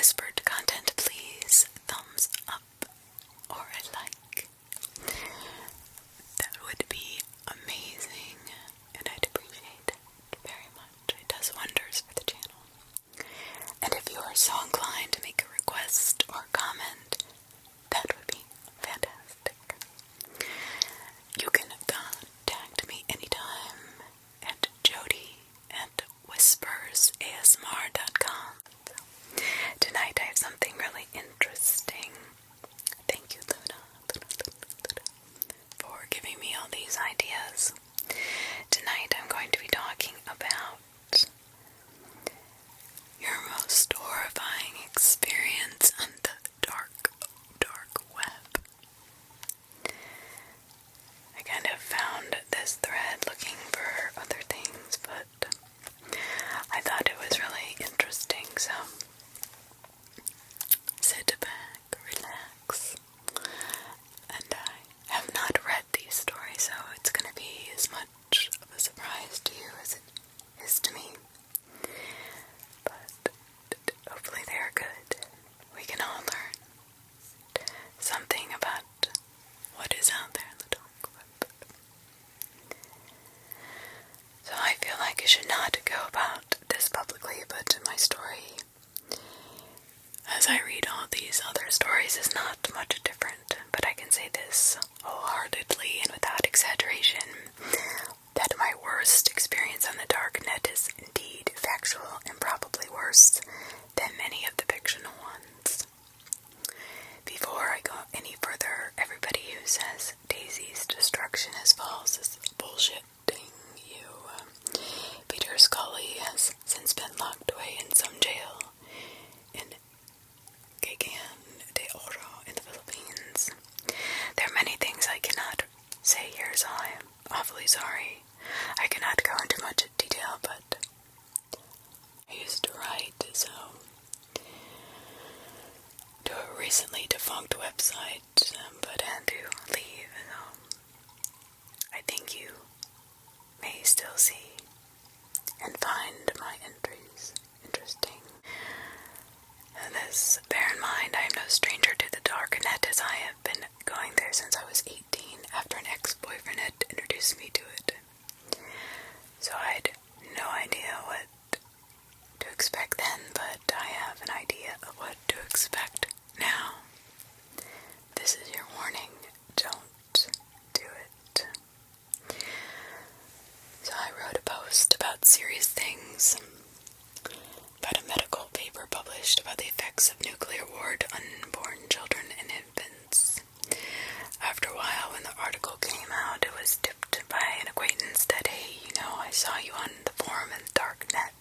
whispered content, please thumbs up or a like. That would be amazing, and I'd appreciate it very much. It does wonders for the channel. And if you are so inclined to make a request or comment, that would be fantastic. You can contact me anytime at Jodi at whispersasmr.com. Tonight I have something really interesting. Thank you, Luna, for giving me all these ideas. Tonight I'm going to be talking about your most horrifying experience on the dark web. I kind of found this thread looking for other things, but I thought it was really interesting, so sit back, relax, and I have not read these stories, so it's going to be as much of a surprise to you as it is to me, but hopefully they are good. We can all learn something about what is out there in the dark web. So I feel like I should not go about this publicly, but my story, as I read all these other stories, is not much different. But I can say this wholeheartedly and without exaggeration, that my worst experience on the dark net is indeed factual and probably worse than many of the fictional ones. Before I go any further, everybody who says Daisy's destruction is false is bullshitting you. Peter Scully has since been locked away in some jail in Cagayan de Oro in the Philippines. There are many things I cannot say here, so I am awfully sorry. I cannot go into much detail, but I used to write, so to a recently defunct website, but had to leave, so I think you may still see and find my entries interesting. And this, bear in mind, I am no stranger to the dark net, as I have been going there since I was 18, after an ex-boyfriend had introduced me to it. So I had no idea what to expect then, but I have an idea of what to expect now. This is your warning. Don't do it. So I wrote a post about serious things, about a medical paper published about the effects of nuclear war to unborn children and infants. After a while, when the article came out, it was tipped by an acquaintance that, hey, I saw you on the forum in the dark net.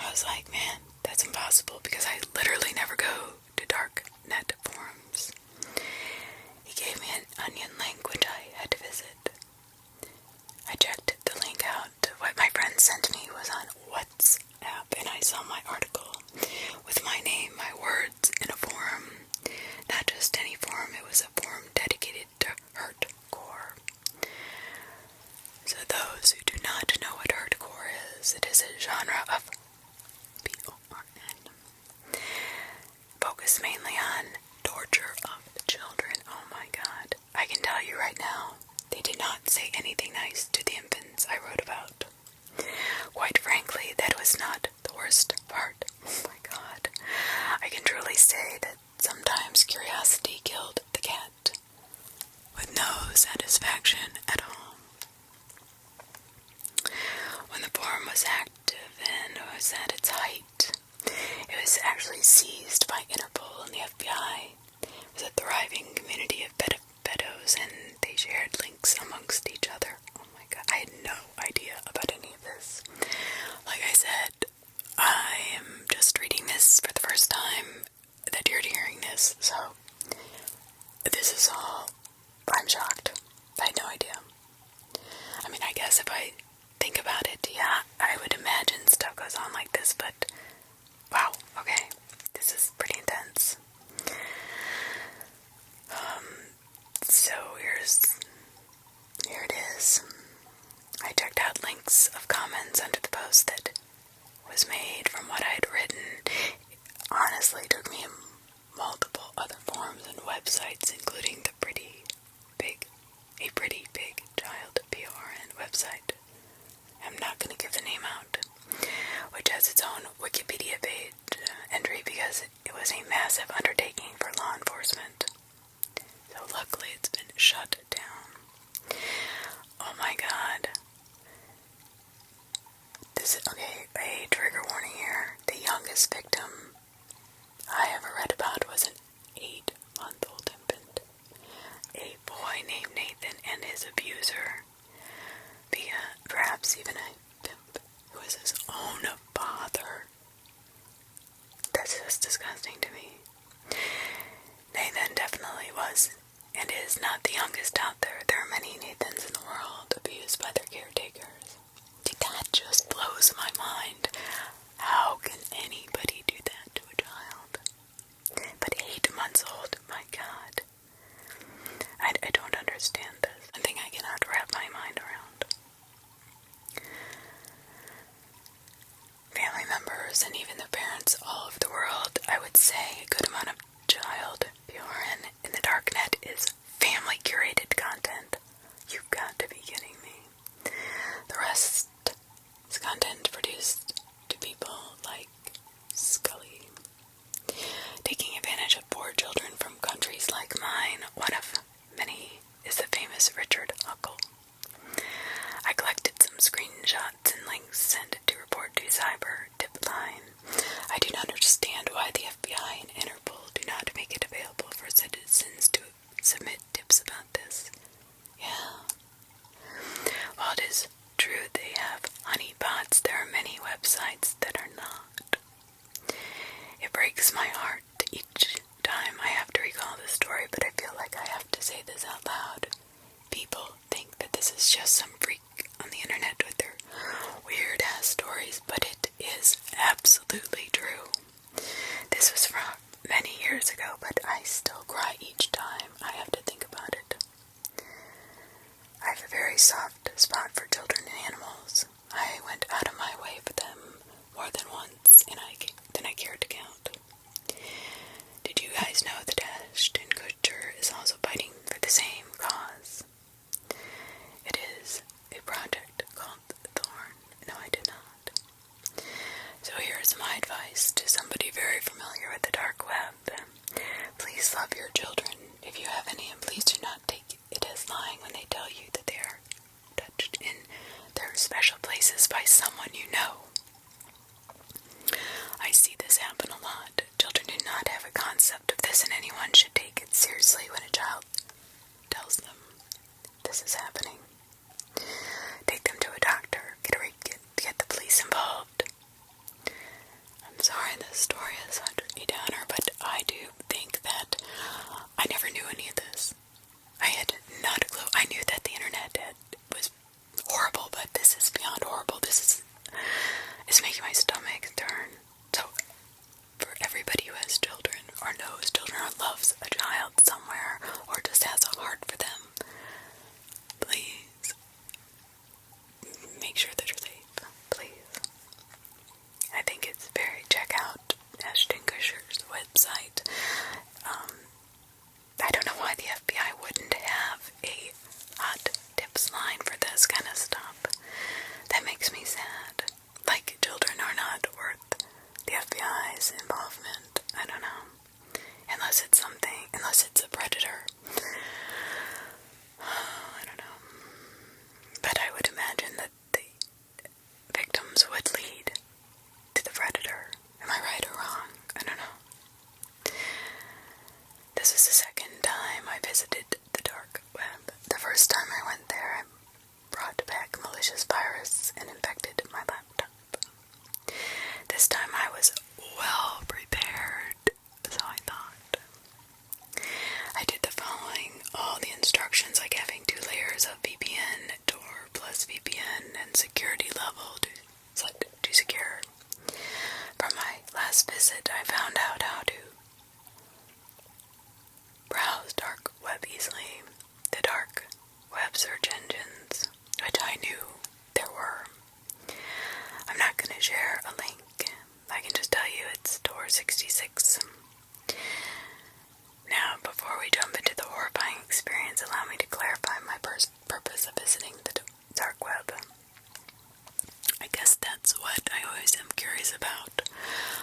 I was like, man, that's impossible, because I literally never go to dark net forums. He gave me an onion link, which I had to visit. I checked the link out. What my friend sent me was on WhatsApp, and I saw my article with my name, my words, in a forum. Not just any forum, it was a forum dedicated to hurtcore. So those who do not know what hurtcore is, it is a genre of PORN, focused mainly on torture of children. Oh my god. I can tell you right now, they did not say anything nice to the infants I wrote about. Quite frankly, that was not the worst part. Oh my god. I can truly say that sometimes curiosity killed the cat, with no satisfaction at all. When the forum was active and was at its height, it was actually seized by Interpol and the FBI. It was a thriving community of pedos, and they shared links amongst each other. Oh my god, I had no idea about any of this. Like I said, I am just reading this for the first time that you're hearing this, so this is all, I'm shocked. I had no idea. I mean, I guess if I think about it, yeah, I would imagine stuff goes on like this, but wow, okay, this is pretty intense. So here it is. I checked out links of comments under the post that was made from what I had written. honestly took me multiple other forums and websites, including a pretty big child PRN website. I'm not going to give the name out, which has its own Wikipedia page entry because it was a massive undertaking for law enforcement. So luckily it's been shut down. Oh my god. Okay, a trigger warning here. The youngest victim I ever read about was an 8-month-old infant. A boy named Nathan and his abuser, perhaps even a pimp who was his own father. That's just disgusting to me. Nathan definitely was and is not the youngest out there. There are many Nathans in the world abused by their caretakers. That just blows my mind. How can anybody do that to a child? But 8 months old, my god. I don't understand this. I think I cannot wrap my mind around. Family members and even their parents all over the world, I would say a good amount of child PRN in the darknet is family curated content. You've got to be kidding me. The rest is content produced to people like Scully, taking advantage of poor children from countries like mine. One of many is the famous Richard Huckle. I collected some screenshots and links sent to report to Cyber Tip Line. I do not understand why the FBI and Interpol do not make it available for citizens to submit tips about this. Yeah. While it is true they have honeypots, there are many websites that are not. It breaks my heart each time I have to recall the story, but I feel like I have to say this out loud. People think that this is just some freak on the internet with their weird-ass stories, but it is absolutely true. This was from many years ago, but I still cry each time I have to think about it. I have a very soft spot for children and animals. I went out of my way for them more than once, and than I care to count. Did you guys know that Ashton Kutcher is also fighting for the same cause? It is a project called Thorn. No, I did not. So here's my advice to somebody very familiar with the dark web. Please love your children if you have any, and please do not take it as lying when they tell you that they are touched in their special places by someone you know. I see this happen a lot. Children do not have a concept of this, and anyone should take it seriously when a child tells them this is happening. Take them to a doctor. Get the police involved. I'm sorry this story is such a downer, but I do think that I never knew any of this. I had not a clue. I knew that the internet was horrible, but this is beyond horrible. This is making my stomach turn. So, for everybody who has children, or knows children, or loves a child somewhere, or just has a heart for them, please make sure that you're safe. Please. I think it's check out Ashton Kutcher's website. I don't know why the FBI wouldn't have a hot tips line for this kind of stuff. That makes me sad. Like, children are not worth the FBI's involvement. I don't know. Unless it's something 66. Now, before we jump into the horrifying experience, allow me to clarify my purpose of visiting the dark web. I guess that's what I always am curious about.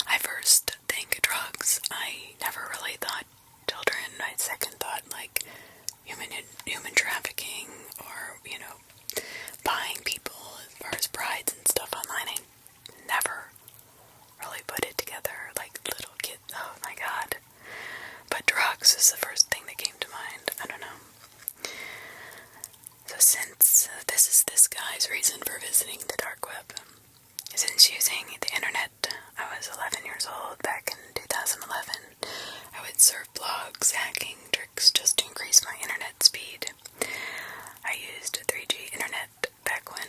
I first think drugs. I never really thought children. My second thought, like, human trafficking, or, buying people as far as brides and stuff online. I never really put it together, like little kids. Oh my god. But drugs is the first thing that came to mind. I don't know. So since this is this guy's reason for visiting the dark web, since using the internet, I was 11 years old back in 2011. I would surf blogs, hacking tricks just to increase my internet speed. I used 3G internet back when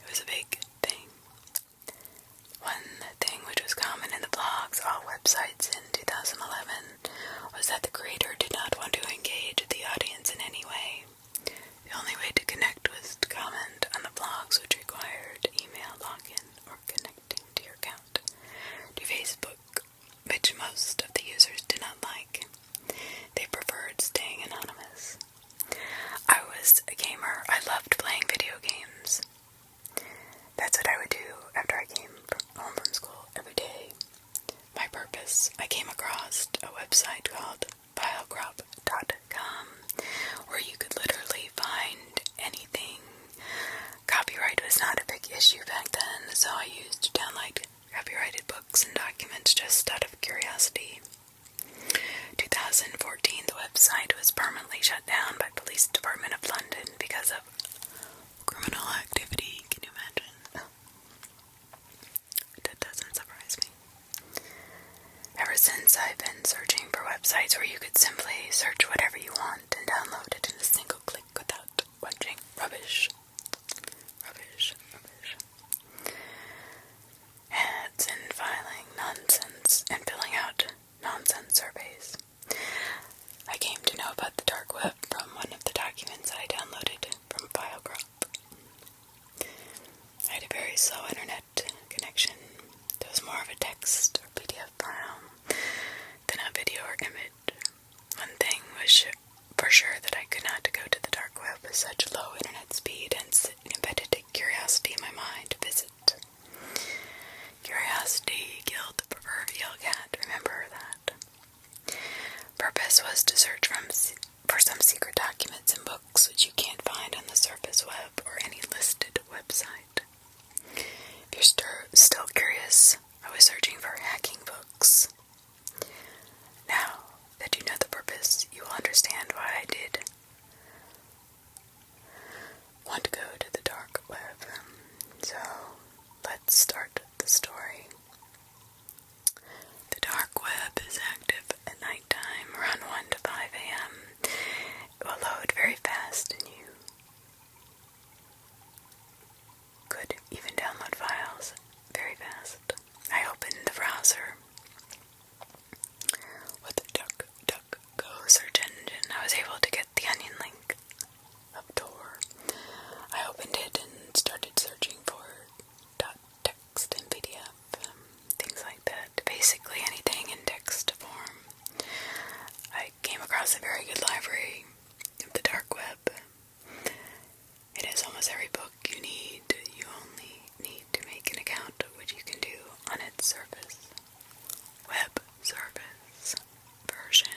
it was a big thing. One thing which was common in the blogs, all websites in 2011, was that the creator did not want to engage the audience in any way. The only way to connect was to comment on the blogs, which required email login or connecting to your account to Facebook, which most of the users did not like. They preferred staying anonymous. I was a gamer. I loved playing video games. That's what I would do after I came home from school every day. My purpose, I came across a website called filecrop.com where you could literally find anything. Copyright was not a big issue back then, so I used to download copyrighted books and documents just out of curiosity. 2014, the website was permanently shut down by Police Department of London because of criminal activity. Can you imagine? That doesn't surprise me. Ever since, I've been searching for websites where you could simply search whatever you want and download it in a single click without watching rubbish. Ads and filing nonsense and filling out nonsense surveys. I came to know about the dark web from one of the documents I downloaded from FileCrop. I had a very slow internet connection. There was more of a text or PDF file than a video or image. One thing was for sure that I could not go to the dark web with such low internet speed, and it embedded a curiosity in my mind to visit. Curiosity killed the proverbial cat, remember that. Purpose was to search for some secret documents and books which you can't find on the surface web or any listed website. If you're still curious, I was searching for hacking books. Now that you know the purpose, you will understand why I did want to go to the dark web. So, let's start the story. The dark web is active at nighttime, around 1 to 5 a.m. It will load very fast, and you could even download files very fast. I opened the browser with the DuckDuckGo search engine. I was able to get the onion link of Tor. I opened it and started searching for .text and PDF, things like that. Basically anything in text form. I came across a very good library of the dark web. It has almost every book you need. You only need to make an account, which you can do on its service. Web service version.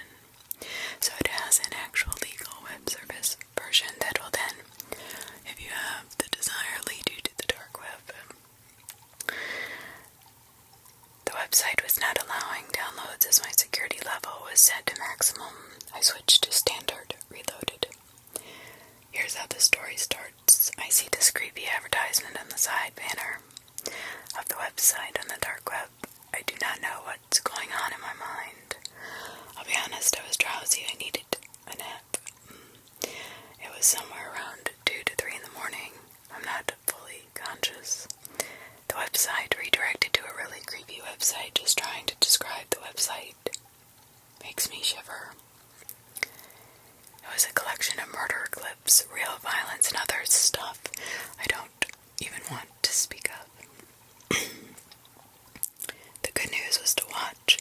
So it has an actual legal web service version that will then, if you have the desire, lead you to the dark web. The website was not allowing downloads as my security level was set to maximum. I switched to standard, reloaded. Here's how the story starts. I see this creepy advertisement on the side banner of the website on the dark web. I do not know what's going on in my mind. I'll be honest, I was drowsy. I needed a nap. It was somewhere around 2 to 3 in the morning. I'm not fully conscious. The website redirected to a really creepy website. Just trying to describe the website makes me shiver. It was a collection of murder clips, real violence, and other stuff I don't even want to speak of. The good news was to watch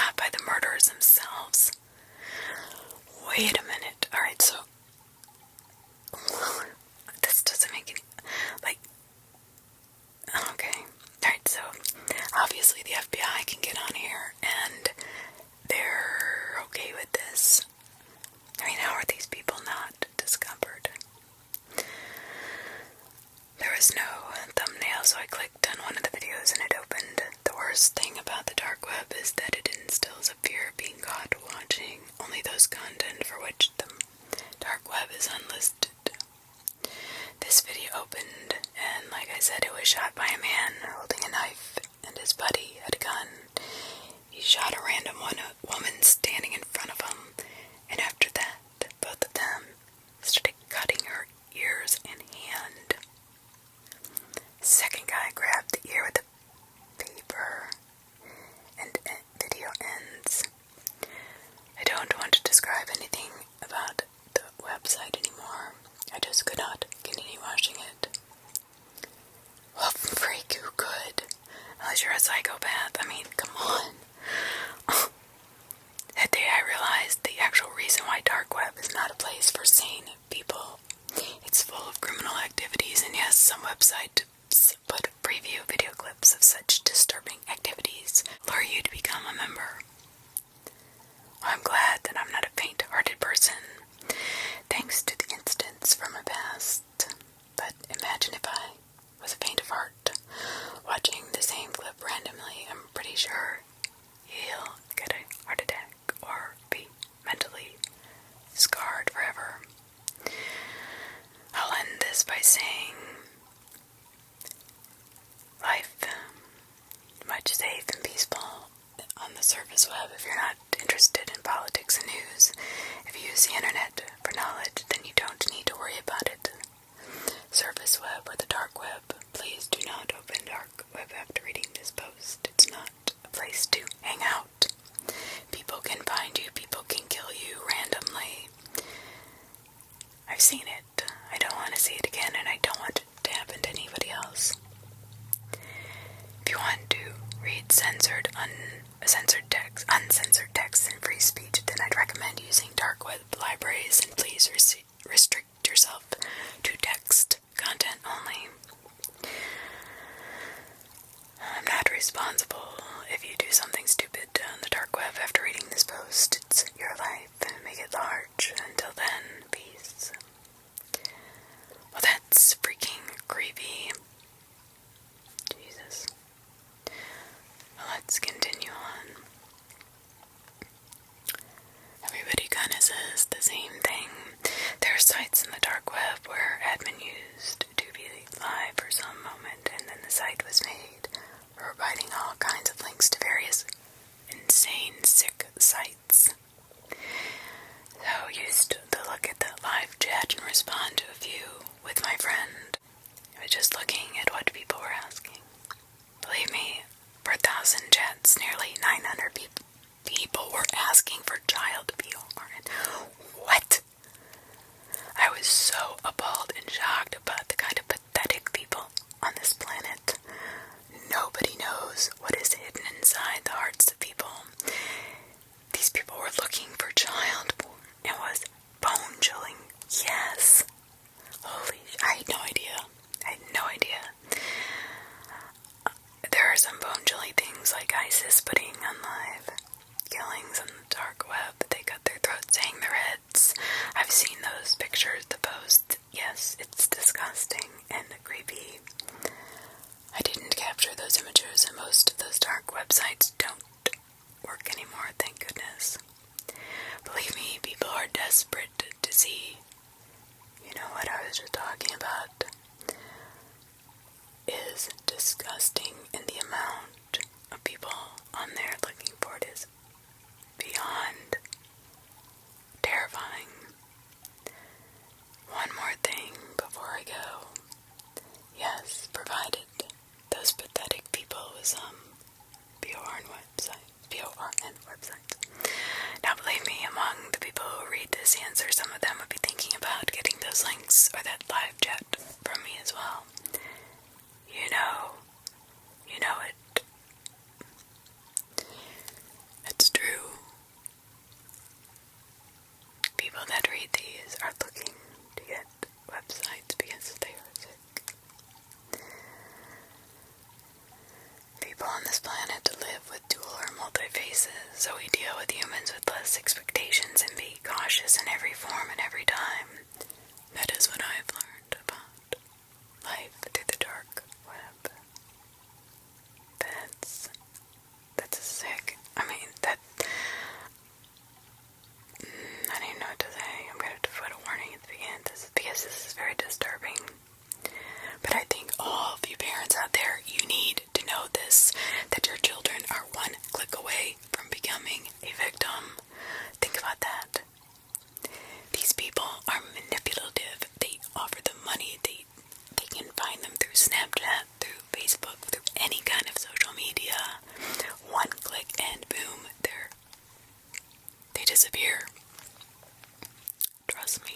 not by the murderers themselves. Wait a minute. Alright, so this doesn't make any, like, okay. Alright, so obviously the FBI can get on here and they're okay with this. I mean, how are these people not discovered? There was no thumbnail, so I clicked on one of the videos and it opened. The worst thing about the dark web is that it instills a fear of being caught watching only those content for which the dark web is unlisted. This video opened, and like I said, it was shot by a man holding a knife, and his buddy had a gun. He shot a random woman standing in front of him, and after that, both of them started cutting her ears and hand. The second guy grabbed the ear with a paper, and video ends. I don't want to describe anything about the website anymore. I just could not continue watching it. Well, freak, who could? Unless you're a psychopath. I mean, come on. That day I realized the actual reason why dark web is not a place for sane people. It's full of criminal activities, and yes, some websites put preview video clips of such disturbing activities lure you to become a member. I'm glad that I'm not a faint-hearted person, thanks to the incidents from my past. But imagine if I was a faint of heart, watching the same clip randomly. I'm pretty sure he'll get a heart attack or be mentally scarred forever. I'll end this by saying, life much safe and peaceful on the surface web. If you're not interested in politics and news, if you use the internet for knowledge, then you don't need to worry about it. Surface web or the dark web, please do not open dark web after reading this post. It's not a place to hang out. People can find you, people can kill you randomly. I've seen it. I don't want to see it again, and I don't want it to happen to anybody else. If you want to read uncensored text and free speech, then I'd recommend using dark web libraries, and please restrict yourself to text content only. I'm not responsible if you do something stupid on the dark web after reading this post. It's your life, and make it large. Until then, peace. Well, that's freaking creepy. Jesus. Well, let's continue on. Everybody kinda says the same thing. There are sites in the dark web where admin used to be live for some moment, and then the site was made, providing all kinds of links to various insane, sick sites. So I used to look at the live chat and respond to a few with my friend. I was just looking at what people were asking. Believe me, for 1,000 chats, nearly 900 people were asking for child POR. What? I was so appalled and shocked about the kind of pathetic people on this planet. Nobody knows what is hidden inside the hearts of people. These people were looking for child porn. It was bone-chilling. Yes. Holy, I had no idea. There are some bone-chilling things like ISIS putting on live killings on the dark web. They cut their throats, hang their heads. I've seen those pictures, the posts. Yes, it's disgusting and creepy. I didn't capture those images, and most of those dark websites don't work anymore, thank goodness. Believe me, people are desperate to see, you know what I was just talking about, is disgusting, and the amount of people on there looking for it is beyond terrifying. One more thing before I go. Yes, provided those pathetic people with some PORN websites. Now believe me, among the people who read this answer, some of them would be thinking about getting those links or that live chat from me as well. You know it. It's true. families are looking to get websites because they are sick. People on this planet live with dual or multi-faces, so we deal with humans with less expectations and be cautious in every form and every time. That is what I've learned about life through the dark web. That's sick. I mean, I don't even know what to say. I'm going to have to put a warning at the beginning because this is very disturbing. But I think all of you parents out there, you need to know this, that your children are one click away from becoming a victim. Think about that. These people are manipulative. They offer them money. They can find them through Snapchat, through Facebook, through any kind of social media. One click and boom, they disappear. Trust me.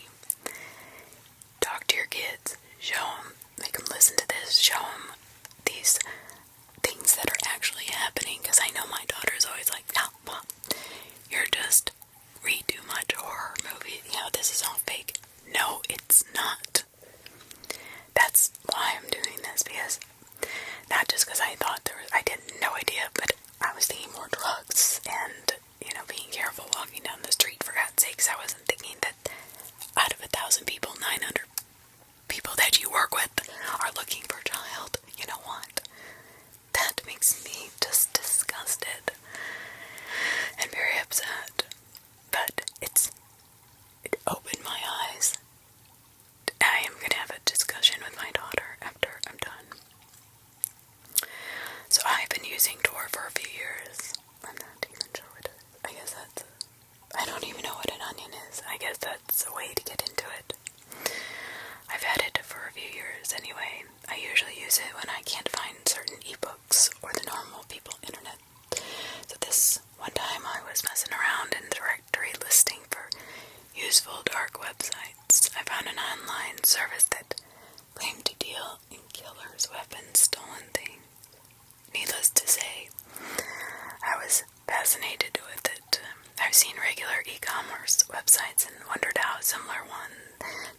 Talk to your kids. Show them. Make them listen to this. Show them these things that are actually happening. Because I know my daughter's always like, no, Mom, you're just read too much horror movie. You know, this is all fake. No, it's not. That's why I'm doing this. Because, not just because I thought I didn't, no idea, but I was thinking more drugs and, being careful walking down the street, for God's sakes. I wasn't thinking that out of 1,000 people, 900 people that you work with are looking for a child. You know what? That makes me just disgusted and very upset. But it opened my eyes. I am going to have a discussion with my daughter after I'm done. So I've been using Tor for a few years. I'm not even sure what it is. I don't even know what an onion is. I guess that's a way to get into it. I've had it for a few years anyway. I usually use it when I can't find certain ebooks or the normal people internet. So this one time I was messing around in the directory listing for useful dark websites. I found an online service that claimed to deal in killers, weapons, stolen things. Needless to say, I was fascinated with it. I've seen regular e-commerce websites and wondered how a similar one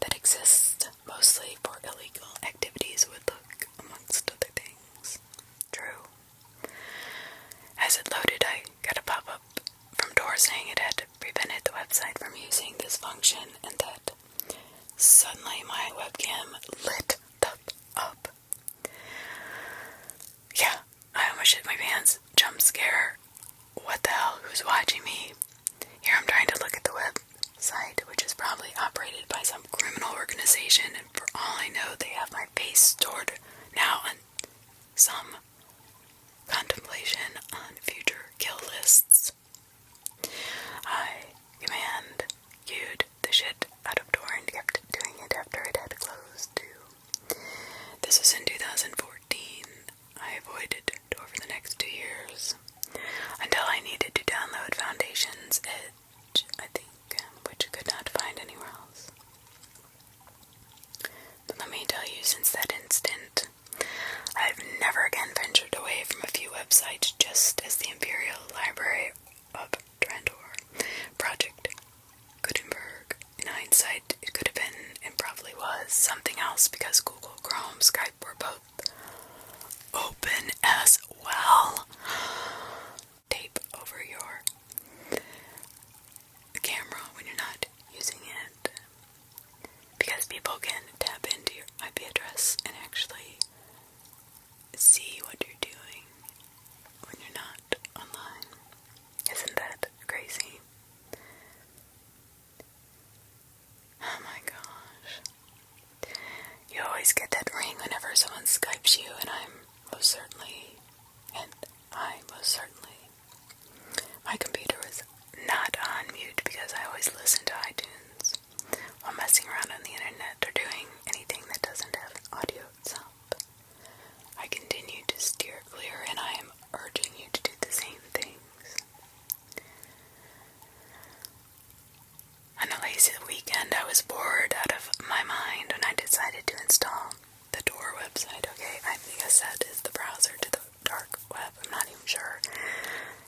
that exists mostly for illegal activities would look, amongst other things. True. As it loaded, I got a pop-up from Tor saying it had prevented the website from using this function, and that suddenly my webcam lit up. Yeah, I almost shit my pants. Jump scare. What the hell? Who's watching me? Here I'm trying to look at the website, which is probably operated by some criminal organization, and for all I know, they have my face stored now on some contemplation on future kill lists. I command queued the shit out of Tor and kept doing it after it had closed too. This was in 2014. I avoided Tor for the next 2 years until I needed to download Foundation's Edge, I think, which I could not find anywhere else. But let me tell you, since that instant, I've never again ventured away from a few websites, just as the Imperial Library of Trandor, Project Gutenberg. In hindsight, it could have been, and probably was, something else, because Google, Chrome, Skype were both open as well. Tape over your camera when you're not using it, because people can tap into your IP address and actually see what you're doing when you're not online. Isn't that crazy? Oh my gosh. You always get that ring whenever someone Skypes you, and I most certainly, my computer was not on mute because I always listen to iTunes while messing around on the internet or doing anything that doesn't have audio itself. I continue to steer clear, and I am urging you to do the same things. On a lazy weekend, I was bored out of my mind, and I decided to install the Tor website. Okay, I guess that is the browser to the dark web. I'm not even sure.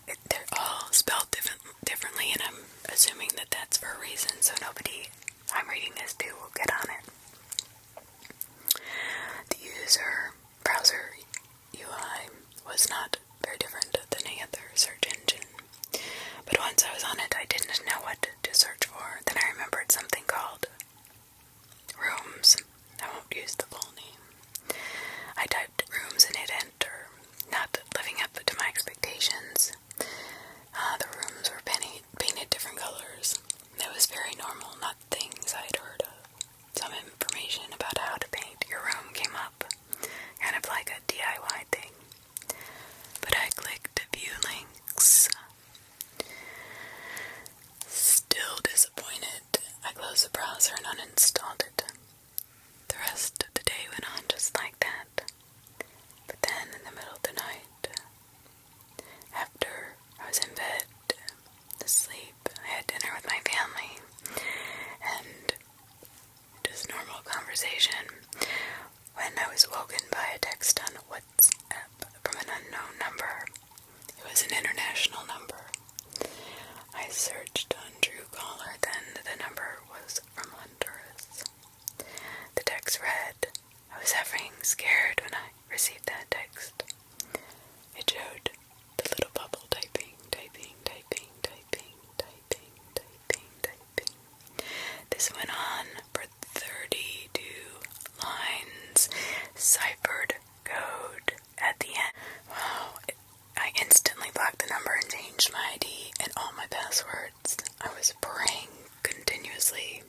They're all spelled differently, and I'm assuming that that's for a reason, so I'm reading searched on Truecaller, then the number was from Honduras. The text read, I was effing scared when I received that text. It showed the little bubble typing, typing, typing, typing, typing, typing, typing. This went on for 32 lines, ciphered code at the end. Wow, I instantly blocked the number and changed my ID and all my passwords. I was praying continuously.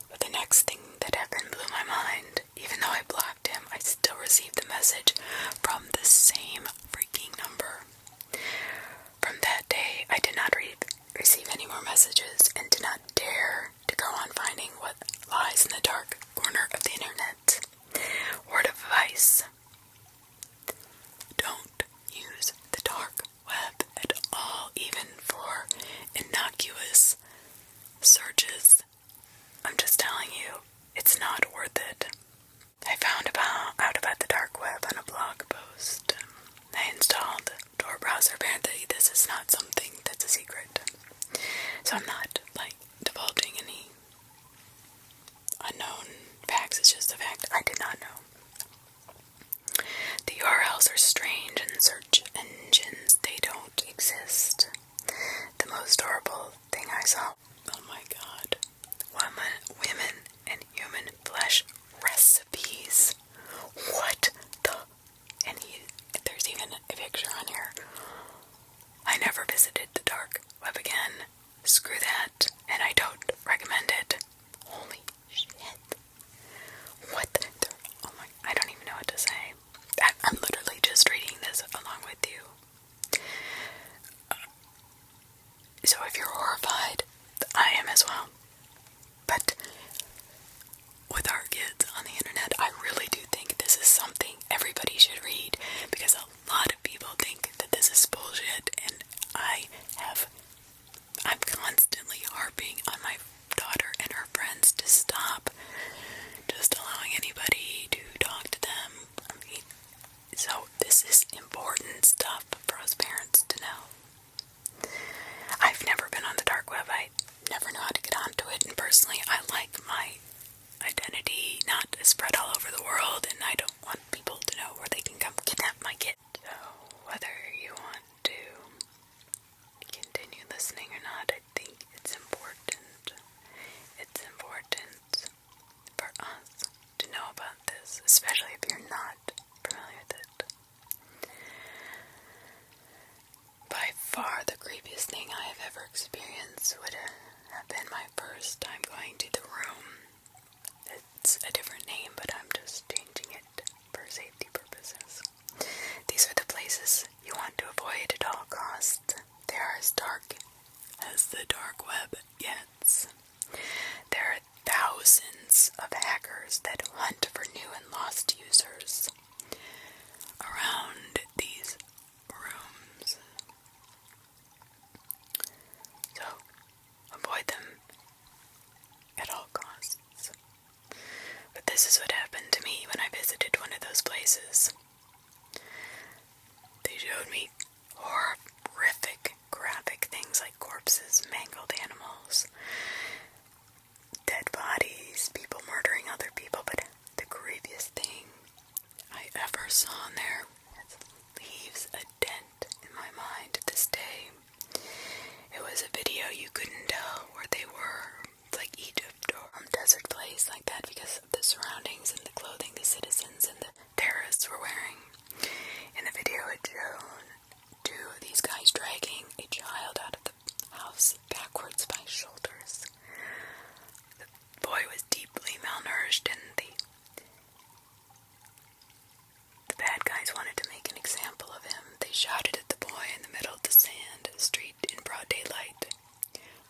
But the next thing that happened blew my mind. Even though I blocked him, I still received the message from the same freaking number. From that day, I did not receive any more messages and did not dare to go on finding what lies in the dark corner of the internet. Word of advice: don't use the dark web at all, even for innocuous searches. I'm just telling you, it's not worth it. I found out about the dark web on a blog post. I installed Tor browser. Apparently this is not something that's a secret. So I'm not, divulging any unknown facts. It's just a fact I did not know. The URLs are strange and search engines, they don't exist. The most horrible thing I saw, oh my god, women and human flesh recipes. What the? And there's even a picture on here. I never visited the dark web again. Screw that, and I don't recommend it. Holy shit. What the? Oh my, I don't even know what to say. I'm literally just reading this along with you. So if you're horrified, I am as well. But with our kids on the internet, I really do think this is something everybody should read, because a lot of people think that this is bullshit, and I'm constantly harping on my daughter and her friends to stop just allowing anybody to talk to them. So this is important stuff for us parents to know. I've never been on the dark web. I never know how to get onto it, and personally, I like my identity not to spread all over the world, and I don't want people to know where they can come kidnap my kid. So, whether you want to continue listening or not, I think it's important. It's important for us to know about this, especially if you're not familiar with it. By far the creepiest thing I have ever experienced would have been my first time going to the room. It's a different name, but I'm just changing it for safety purposes. These are the places you want to avoid at all costs. They are as dark as the dark web gets. There are thousands of hackers that hunt for new and lost users around these rooms. So, avoid them at all costs. But this is what happened to me when I visited one of those places. They showed me horrific, graphic things like corpses, mangled animals, dead bodies, people murdering other people, but the creepiest thing I ever saw in there leaves a dent in my mind to this day. It was a video you couldn't tell where they were, like Egypt or some desert place like that, because of the surroundings and the clothing the citizens and the terrorists were wearing. In the video it showed two of these guys dragging a child out of the house backwards by shoulders. The boy was deeply malnourished, and the bad guys wanted to make an example of him. They shouted at the boy in the middle of the sand street in broad daylight.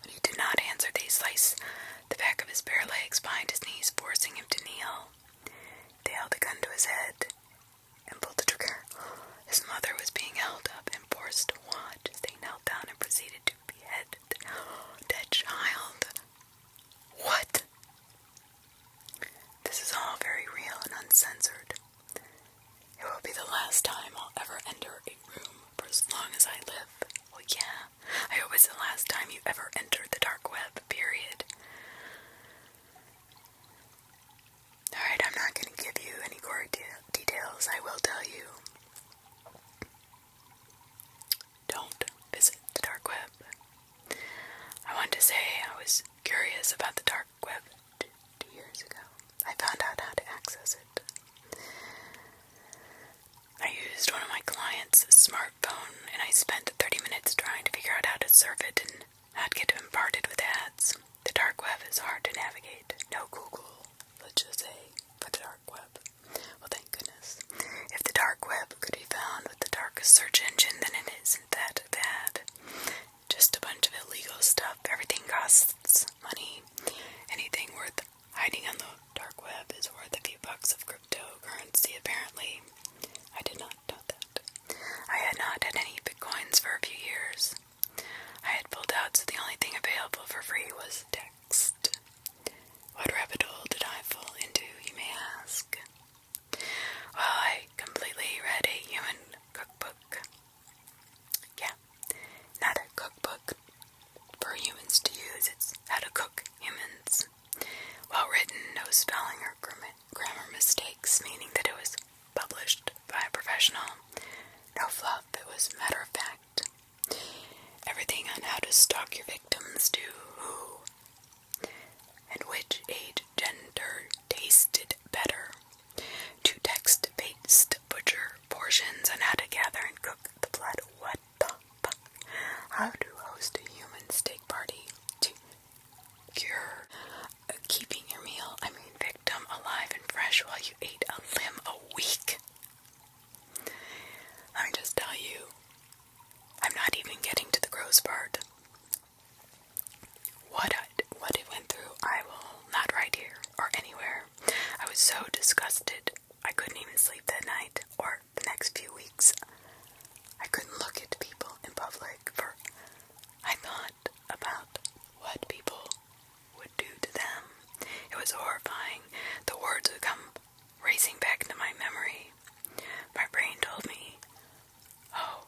When he did not answer, they sliced the back of his bare legs behind his knees, forcing him to kneel. They held a gun to his head and pulled the trigger. His mother was being held up and forced to watch as they knelt down and proceeded to behead the dead child. What? This is all very real and uncensored. It will be the last time I'll ever enter a room for as long as I live. Well, yeah, I hope it's the you ever entered the dark web, period. Alright, I'm not going to give you any gory details. I will tell you, don't visit the dark web. I want to say I was curious about the dark web 2 years ago. I found out how to access it. I used one of my clients' smartphone, and I spent 30 minutes trying to figure out how to surf it and not get bombarded with ads. The dark web is hard to navigate. No Google, let's just say, for the dark web. Well, thank goodness. If the dark web could be found with the darkest search engine, then it isn't that bad. Just a bunch of illegal stuff. Everything costs money. Anything worth hiding on the dark web is worth a few bucks of cryptocurrency, apparently. I did not know that. I had not had any bitcoins for a few years. I had pulled out, so the only thing available for free was text. What rabbit hole did I fall into, you may ask? Well, I completely read a human cookbook. Yeah, not a cookbook for humans to use, it's how to cook humans. Well written, no spelling or grammar mistakes, meaning that it was published by a professional. No fluff, it was matter of fact. Everything on how to stalk your victims, to who and which age, gender tasted better, to text-based butcher portions on how to gather and cook the blood. What the fuck? How to host a human steak party, to cure keeping your victim alive and fresh while you ate a limb a week. Let me just tell you, I'm not even getting to the gross part. What it went through, I will not write here or anywhere. I was so disgusted, I couldn't even sleep that night or the next few weeks. I couldn't look at people in public, for I thought about what people would do to them. It was horrifying. The words would come racing back into my memory. My brain told me, oh,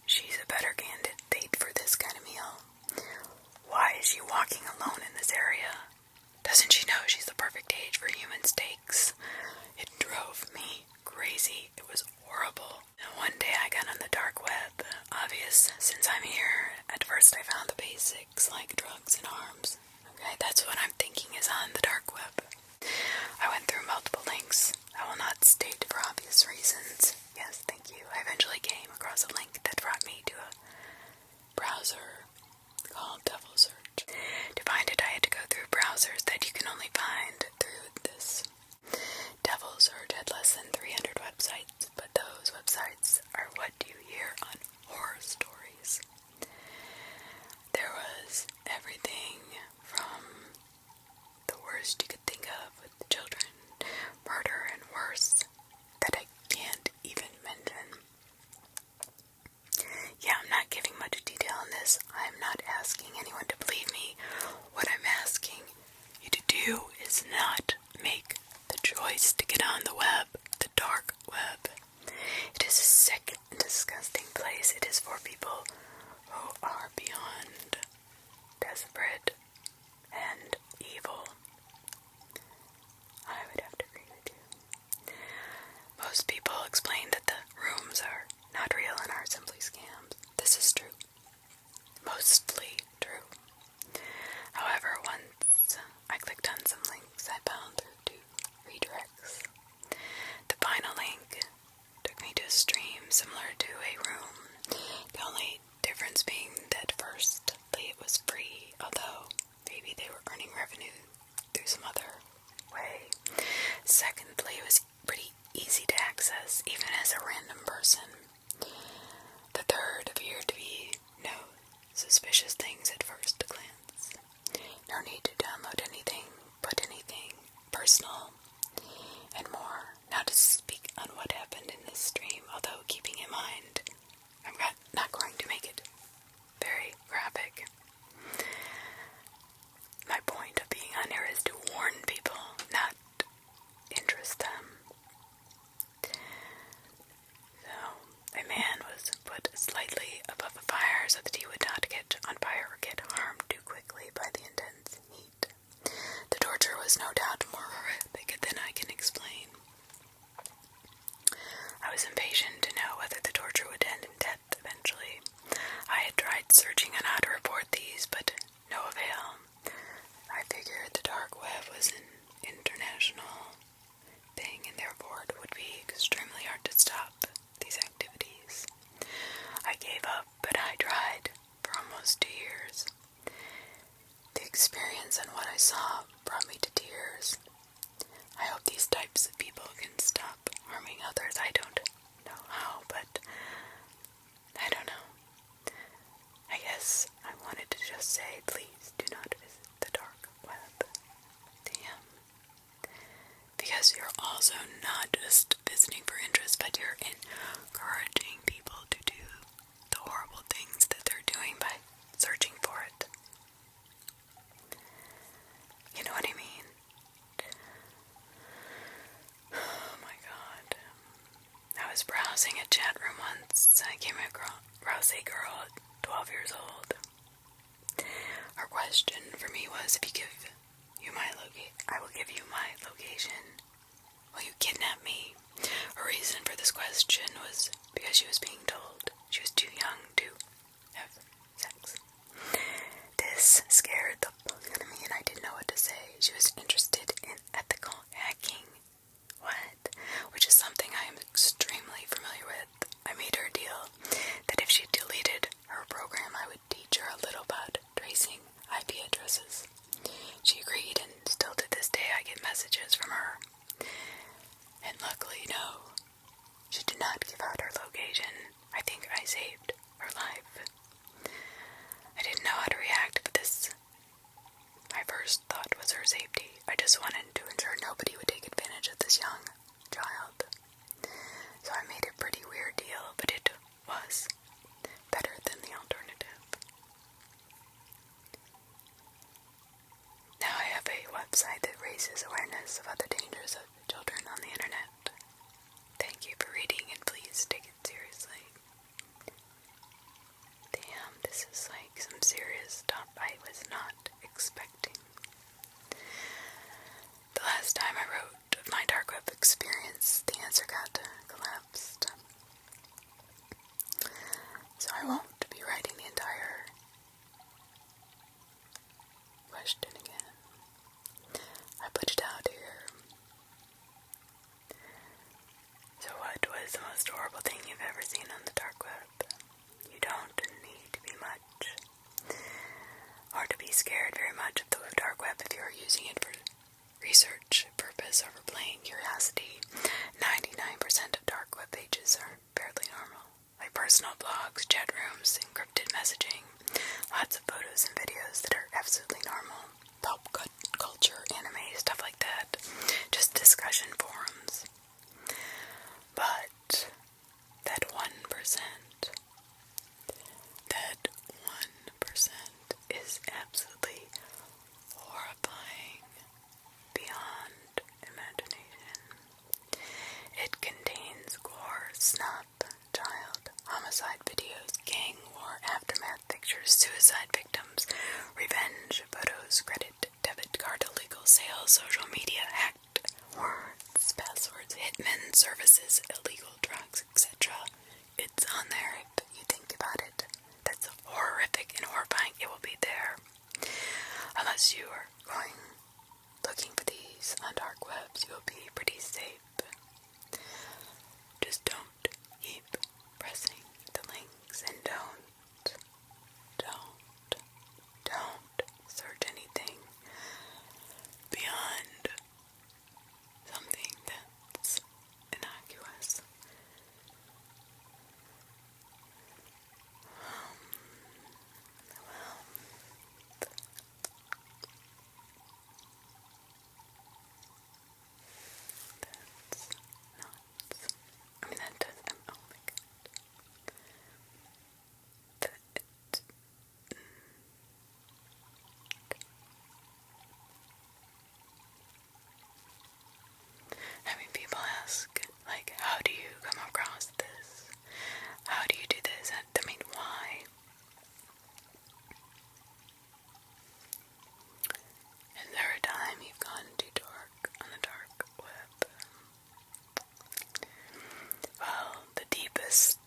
she's a better candidate for this kind of meal. Why is she walking alone in this area? Doesn't she know she's the perfect age for human steaks? It drove me crazy. It was horrible. And one day I got on the dark web. Obvious, since I'm here. At first I found the basics, like drugs and arms. Okay, that's what I'm thinking is on the dark web. I went through multiple links. I will not state for obvious reasons. Yes, thank you. I eventually came across a link that brought me to a browser called Devil Search. To find it, I had to go through browsers that you can only find through this. Devil Search had less than 300 websites, but those websites are what you hear on horror stories. There was everything from the worst you could think of with children, murder, and worse, that I can't even mention. Yeah, I'm not giving much detail on this. I'm not asking anyone to believe me. What I'm asking you to do is not make the choice to get on the web, the dark web. It is a sick and disgusting place. It is for people who are beyond desperate and evil. I would have to agree with you. Most people explain that the rooms are not real and are simply scams. This is true. Mostly true. However, once I clicked on some links, I found through 2 redirects. The final link took me to a stream similar to a room. The only difference being that firstly it was free, although maybe they were earning revenue through some other way. Secondly, it was pretty easy to access, even as a random person. The third appeared to be no suspicious things at first glance. No need to download anything, put anything personal, and more. Now to speak on what happened in this stream, although keeping in mind, I'm not going to make it very graphic. My point of being on here is to warn people, not interest them. So, a man was put slightly above a fire so that he would not get on fire or get I saw brought me to tears. I hope these types of people can stop harming others. I don't know how, but I don't know. I guess I wanted to just say, please do not visit the dark web. Damn. Because you're also not just visiting for interest, but you're encouraging people to do the horrible things that they're doing by searching for it. You know what I mean? Oh my god. I was browsing a chat room once. I came across a girl at 12 years old. Her question for me was, if you give you my I will give you my location. Will you kidnap me? Her reason for this question was because she was being told she was too young to have sex. This scared the fuck out of me, and I didn't know what to say. She was interested in ethical hacking. What? Which is something I am extremely familiar with. I made her a deal that if she deleted her program, I would teach her a little about tracing IP addresses. She agreed, and still to this day I get messages from her. And luckily, no, she did not give out her location. I think I saved her life. I didn't know how to react, but my first thought was her safety. I just wanted to ensure nobody would take advantage of this young child. So I made a pretty weird deal, but it was better than the alternative. Now I have a website that raises awareness of other dangers of children on the internet. Thank you for reading, and please take it seriously. Damn, this is like some serious stuff I was not expecting. The last time I wrote of my dark web experience, the answer got collapsed. So I won't be writing the entire question again. I put it out here. So what was the most horrible thing you've ever seen on the dark web? You don't need to be much, or to be scared very much of the dark web if you're using it for research purpose or for plain curiosity. 99% of dark web pages are fairly normal, like personal blogs, chat rooms, encrypted messaging, lots of photos and videos that are absolutely normal, pop culture, anime, stuff like that, just discussion forums. But that 1%, is absolutely horrifying beyond imagination. It contains gore, snuff, child homicide videos, gang war, aftermath pictures, suicide victims, revenge photos, credit, debit card, illegal sales, social media, hacked words, passwords, hitmen services, illegal drugs, etc. It's on there if you think about it. That's horrific and horrifying. It will be there. Unless you are looking for these on dark webs, you'll be pretty safe. Just don't keep pressing the links, and don't search anything beyond something that's innocuous. Oh my god. Having people ask, like, how do you come across this? How do you do this? I mean, why? Is there a time you've gone too dark on the dark web? Well, the deepest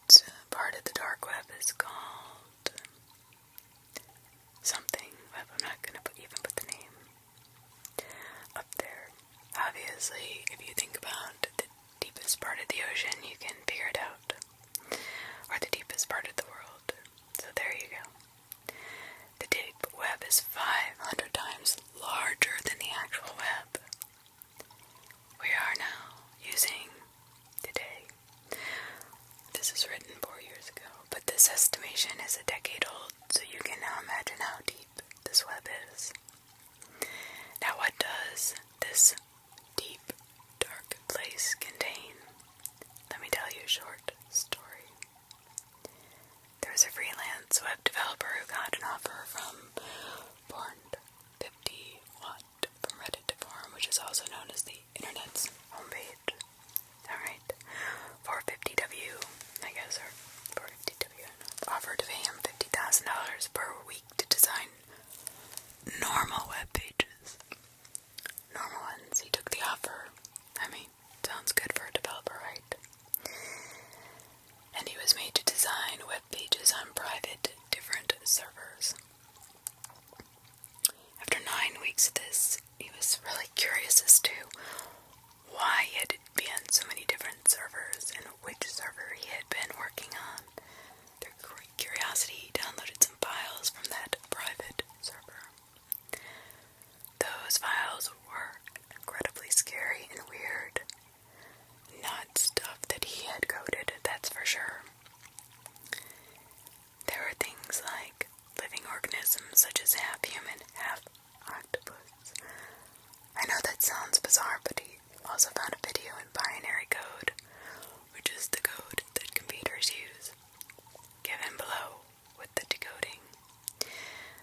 part of the dark web is called something. I'm not going to even put the name up there. Obviously, if you think about the deepest part of the ocean, you can figure it out. Or the deepest part of the world. So there you go. The deep web is 500 times larger normal web pages. Normal ones. He took the offer. I mean, sounds good for a developer, right? And he was made to design web pages on private, different servers. After 9 weeks of this, he was really curious as to why he had to be on so many different servers and which server he had been working on. Through curiosity, he downloaded some files from that private server. Those files were incredibly scary and weird. Not stuff that he had coded, that's for sure. There were things like living organisms such as half human, half octopus. I know that sounds bizarre, but he also found a video in binary code, which is the code that computers use, given below with the decoding.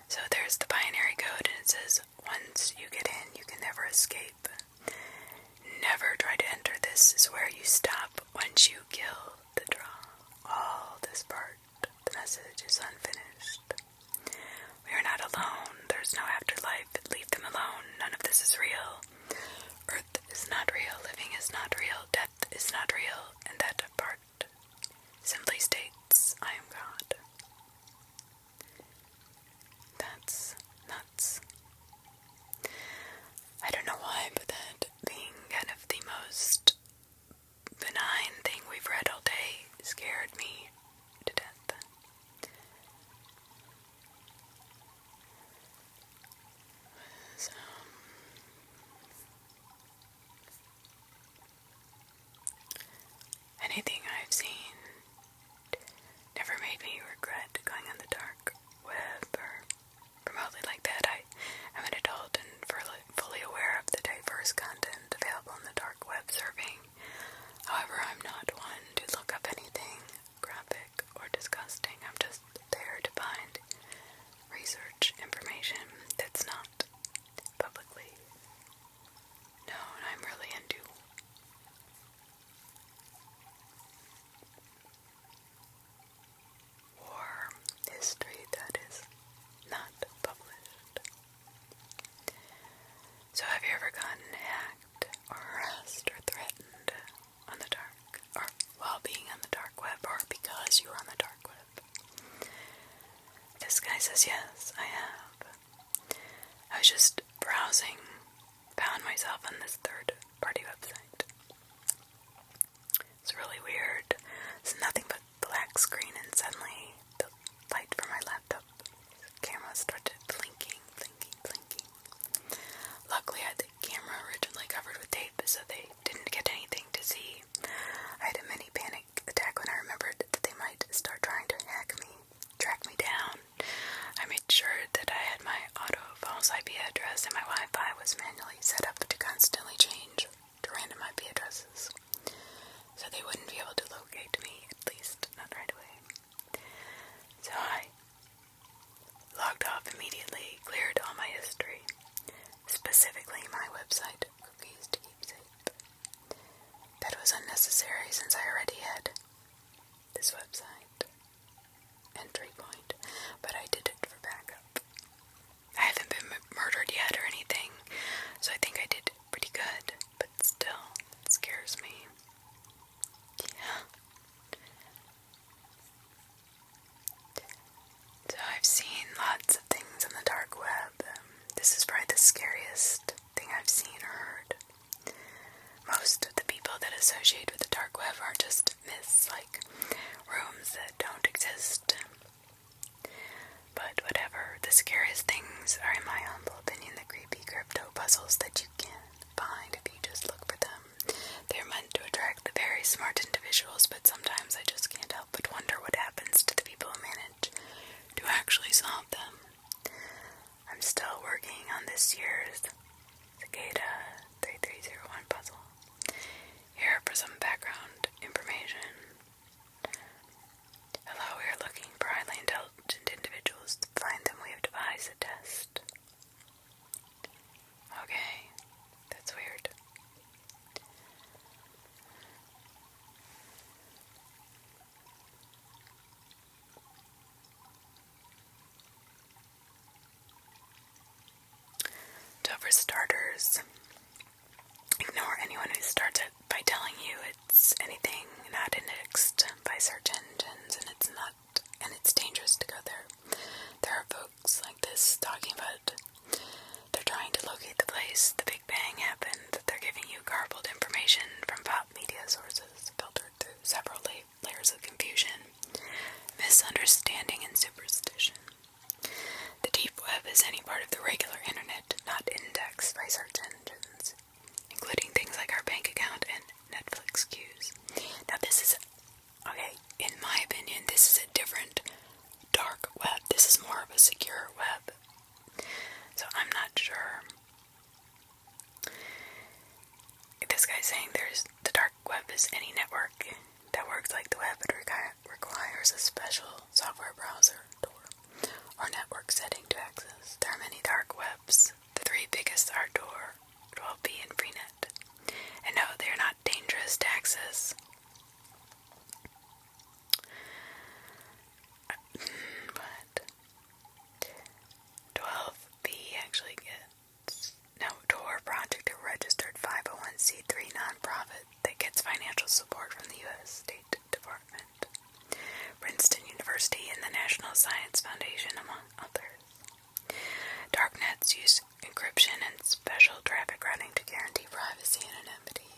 So there's the binary code, and it says, once you get in, you can never escape. Never try to enter. This is where you stop once you kill the draw. All this part, the message is unfinished. We are not alone. There's no afterlife. Leave them alone. None of this is real. Earth is not real. Living is not real. Death is not real. And that part simply states, I am God. That's nuts. I don't know why, but that being kind of the most benign thing we've read all day scared me to death. So, anything I've seen never made me regret going on the dark web or remotely like that. I'm an adult and fully aware of the diverse content available on the dark web surfing. However, I'm not one to look up anything graphic or disgusting. I'm just there to find research information that's not publicly known. I'm really into war history that is not published. So have you ever gotten hacked or harassed or threatened on the dark, or while being on the dark web, or because you were on the dark web? This guy says yes, I have. I was just browsing, found myself on this third-party website. It's really weird. It's nothing but black screen, and suddenly the light from my laptop camera started blinking. Luckily, I had the camera originally covered with tape, so they didn't get anything to see. I had a mini panic attack when I remembered that they might start trying to hack me, track me down. I made sure that I had my auto-false IP address and my Wi-Fi was manually set up to constantly change to random IP addresses, so they wouldn't be able to locate me, at least not right away. So I logged off immediately, cleared all my history, specifically my website cookies to keep safe. That was unnecessary since I already had this website entry point, but I did it for backup. I haven't been murdered yet or anything, so I think I did pretty good, but still, it scares me. Yeah. So I've seen lots of things on the dark web. This is probably the scariest thing I've seen or heard. Most of the people that associate with the dark web are just myths, like rooms that don't exist. But whatever, the scariest things are, in my humble opinion, the creepy crypto puzzles that you can't find if you just look for them. They're meant to attract the very smart individuals, but sometimes I just can't help but wonder what happens to the people who manage to actually solve them. I'm still working on this year's Cicada 3301 puzzle. Here for some background information. Hello, we are looking for highly intelligent individuals. To find them, we have devised a test. Okay, that's weird. starters, ignore anyone who starts it by telling you it's anything not indexed by search engines, and it's dangerous to go there. There are folks like this talking about they're trying to locate the place the Big Bang happened. They're giving you garbled information from pop media sources filtered through several layers of confusion, misunderstanding, and superstition. The deep web is any part of the regular internet not indexed by search engines, including things like our bank account and Netflix queues. Now this is, okay, in my opinion, this is a different dark web. This is more of a secure web. So I'm not sure. This guy's saying the dark web is any network that works like the web, but requires a special software browser door or network setting to access. There are many dark webs. The three biggest are Tor, 12B, and Freenet. And no, they are not dangerous to access. But 12B actually gets Tor Project, a registered 501c3 nonprofit that gets financial support from the U.S. State Department, Princeton University, and the National Science Foundation, among others. Darknets use encryption and special traffic routing to guarantee privacy and anonymity.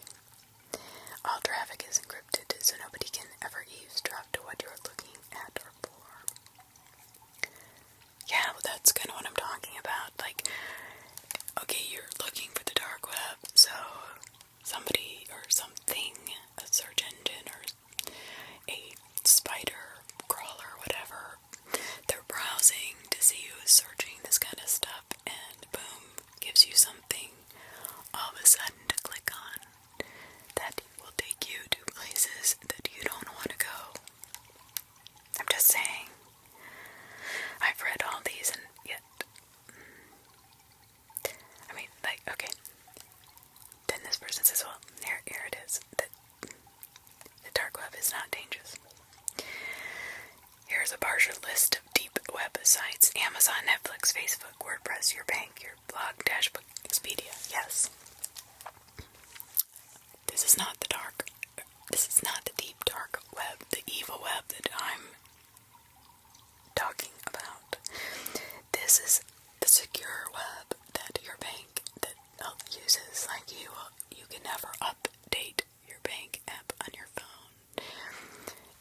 All traffic is encrypted so nobody can ever eavesdrop to what you're looking at or for. Yeah, well, that's kind of what I'm talking about. Like, okay, you're looking for the dark web, so somebody or something, a search engine or a spider crawler, whatever, they're browsing to see who's searching this kind of stuff, and boom, gives you something all of a sudden to click on that will take you to places that you don't want to go. I'm just saying. I've read all these and yet, I mean, like, okay. Then this person says, well, here it is. The dark web is not dangerous. Here's a partial list of deep web sites: Amazon, Netflix, Facebook, WordPress, your bank, your blog, Dashbook, Expedia. Yes. This is not the deep dark web, the evil web that I'm talking about. This is the secure web that your bank uses. Like you can never update your bank app on your phone.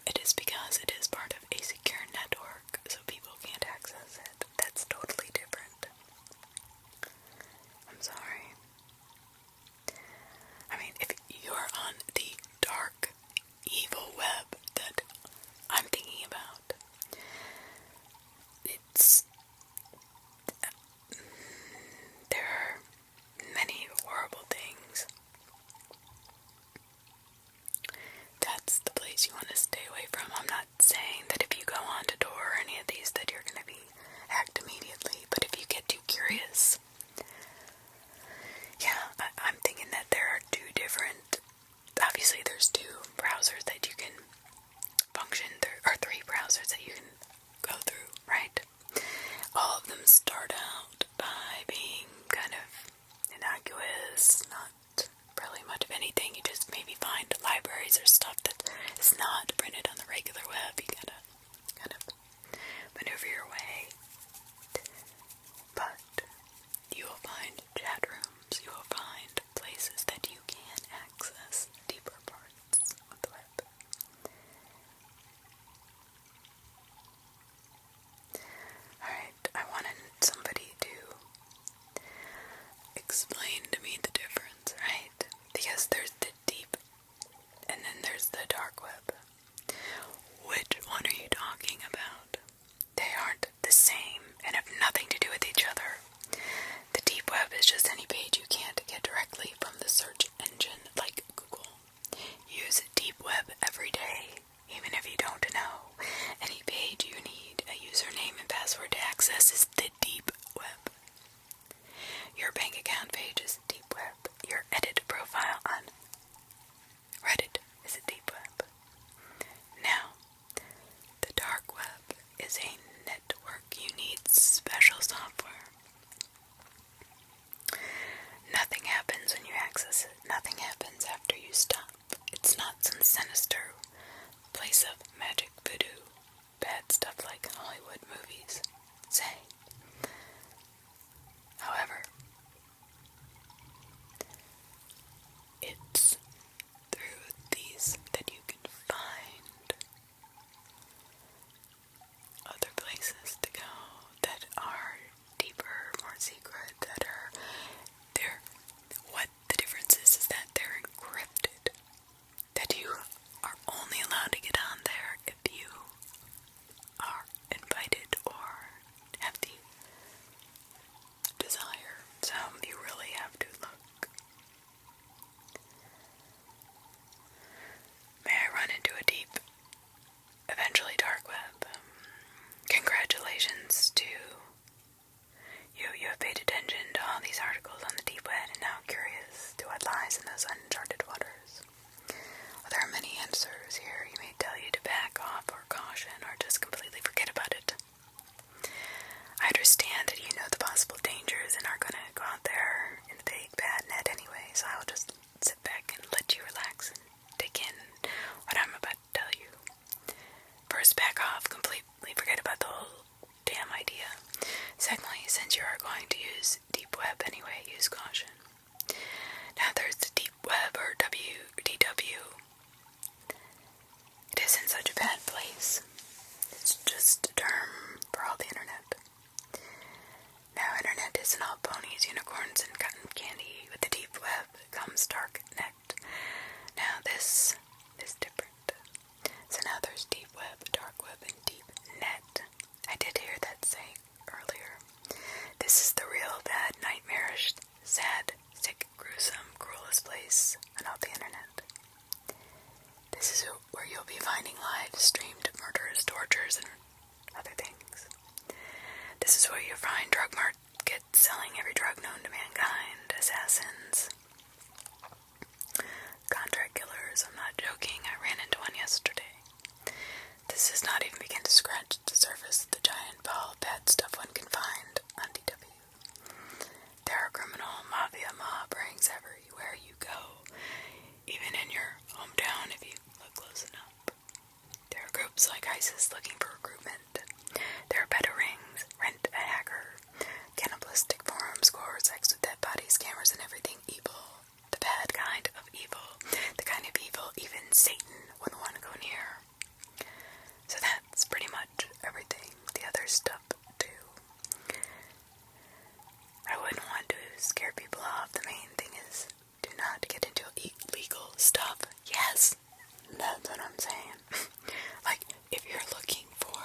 It is because it is part of a secure network, so people can't access it. That's totally different. I'm sorry. I mean, if you're on the dark, evil web that I'm thinking about, going to use deep web anyway, use caution. Now there's the deep web, or WDW. It isn't such a bad place. It's just a term for all the internet. Now, internet isn't all ponies, unicorns, and cotton candy. With the deep web comes dark net. Now this is different. So now there's deep web, dark web, and deep net. I did hear that saying earlier. This is the real bad, nightmarish, sad, sick, gruesome, cruelest place on all the internet. This is where you'll be finding live streamed murders, tortures, and other things. This is where you'll find drug markets selling every drug known to mankind, assassins, contract killers. I'm not joking, I ran into one yesterday. This does not even begin to scratch the surface of the giant ball of bad stuff one can find on DW. There are criminal mafia mob rings everywhere you go, even in your hometown if you look close enough. There are groups like ISIS looking for recruitment. There are better rings, rent a hacker, cannibalistic forums, gore, sex with dead bodies, cameras, and everything evil. The bad kind of evil. The kind of evil even Satan wouldn't want to go near. So that's pretty much everything. The other stuff, too. I wouldn't want to scare people off. The main thing is, do not get into illegal stuff. Yes, that's what I'm saying. Like, if you're looking for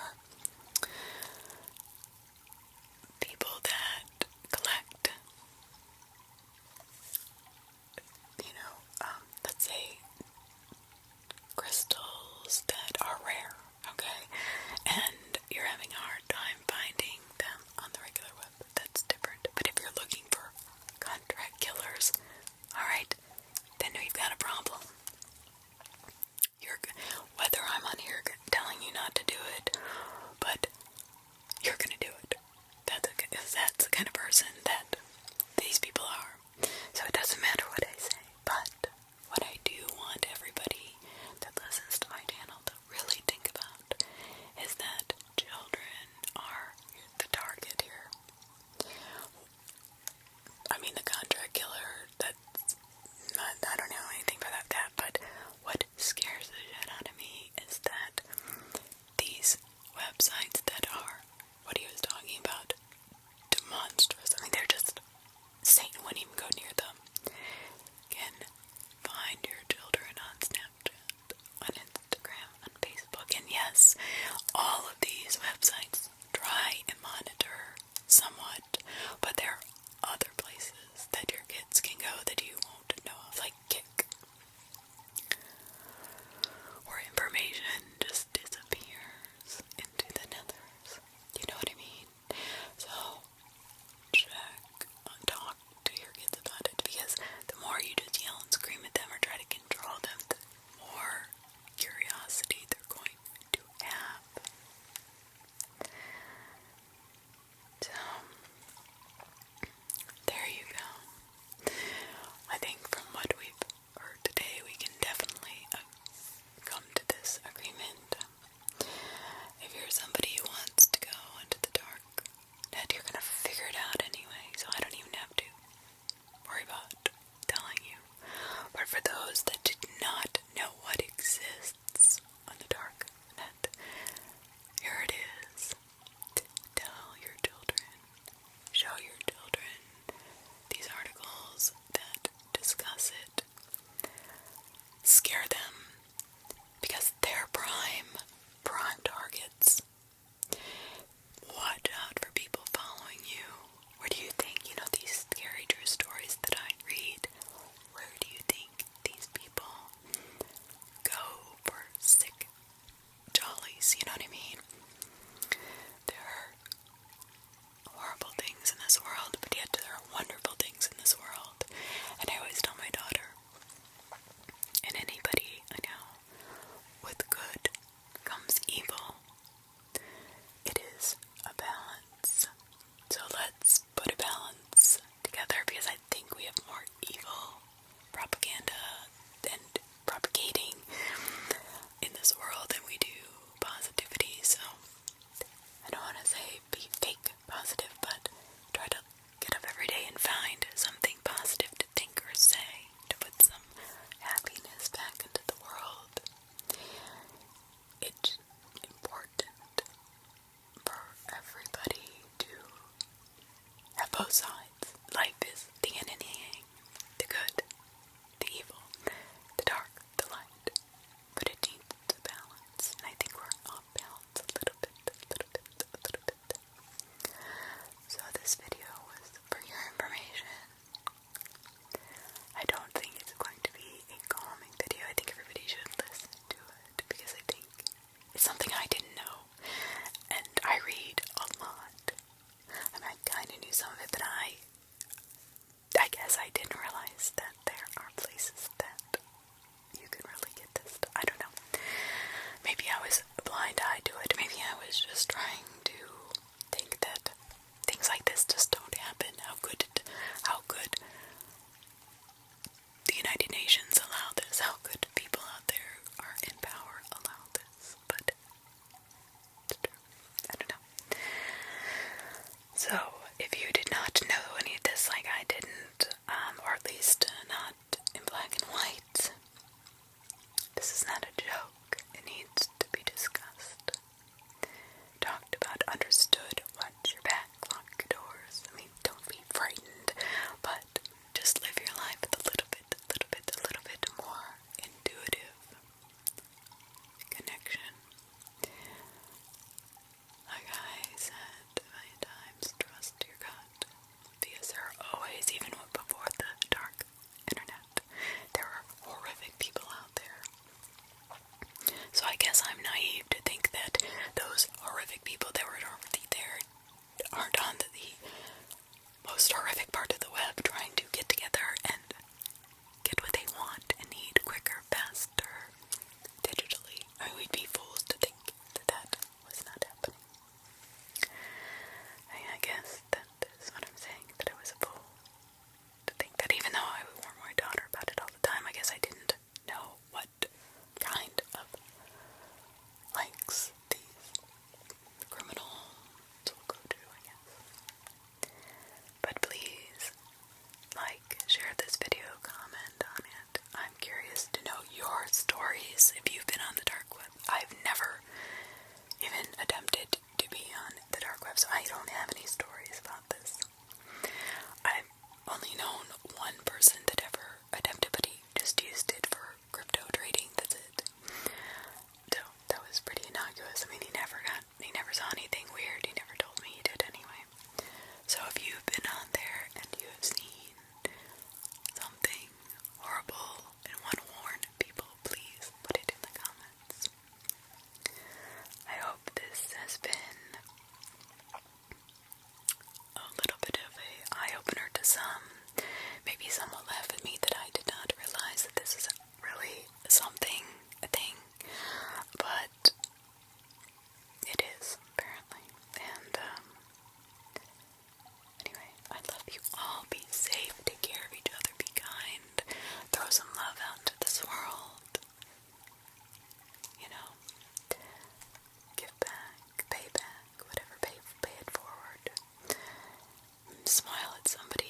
both sides. Life is the yin and yang, the good, the evil, the dark, the light. But it needs to balance, and I think we're off balance a little bit. So this video was for your information. I don't think it's going to be a calming video. I think everybody should listen to it because I think it's something I didn't know. And I read a lot. And I kind of knew some of it, but I guess I didn't realize that there are places that you can really get this. I don't know. Maybe I was blind-eyed to it. Maybe I was just trying to think that things like this just don't happen. How could the United Nations allow this? How could people out there are in power allow this? But it's true. I don't know. So, if you did not know any of this like I didn't, or at least not in black and white, this is not a joke. It needs to be discussed, talked about, understood. Watch your back, lock your doors. I mean, don't be frightened, but just live your life with a little bit more intuitive connection. Like I said many times, trust your gut, because there are always, even before the dark internet, there are horrific people out there. So I guess I'm naive to think that those horrific people that were already there aren't on the most horrific part of the web trying to get together and get what they want and need quicker, faster, digitally. I mean, we'd be fools to think that was not happening. I guess that is what I'm saying, that I was a fool to think that, even though I would warn my daughter about it all the time. I guess I didn't know what kind of lengths these criminals will go to, I guess. But please, share this video, comment on it. I'm curious to know your stories if you've been on the dark web. I've never even attempted to be on the dark web, so I don't have any stories about this. I've only known one person that ever attempted, but he just used it for crypto trading. That's it. So that was pretty innocuous. I mean, he never saw anything weird. He never told me he did anyway. So if you've been on there and you have seen something horrible and want to warn people, please put it in the comments. I hope this has been a little bit of a eye-opener to some. Maybe some will laugh at me that I did not realize that this is really something, a thing, but it is, apparently. And, anyway, I love you all. Be safe, take care of each other, be kind, throw some love out into this world. You know, give back, pay back, whatever, pay it forward. Smile at somebody.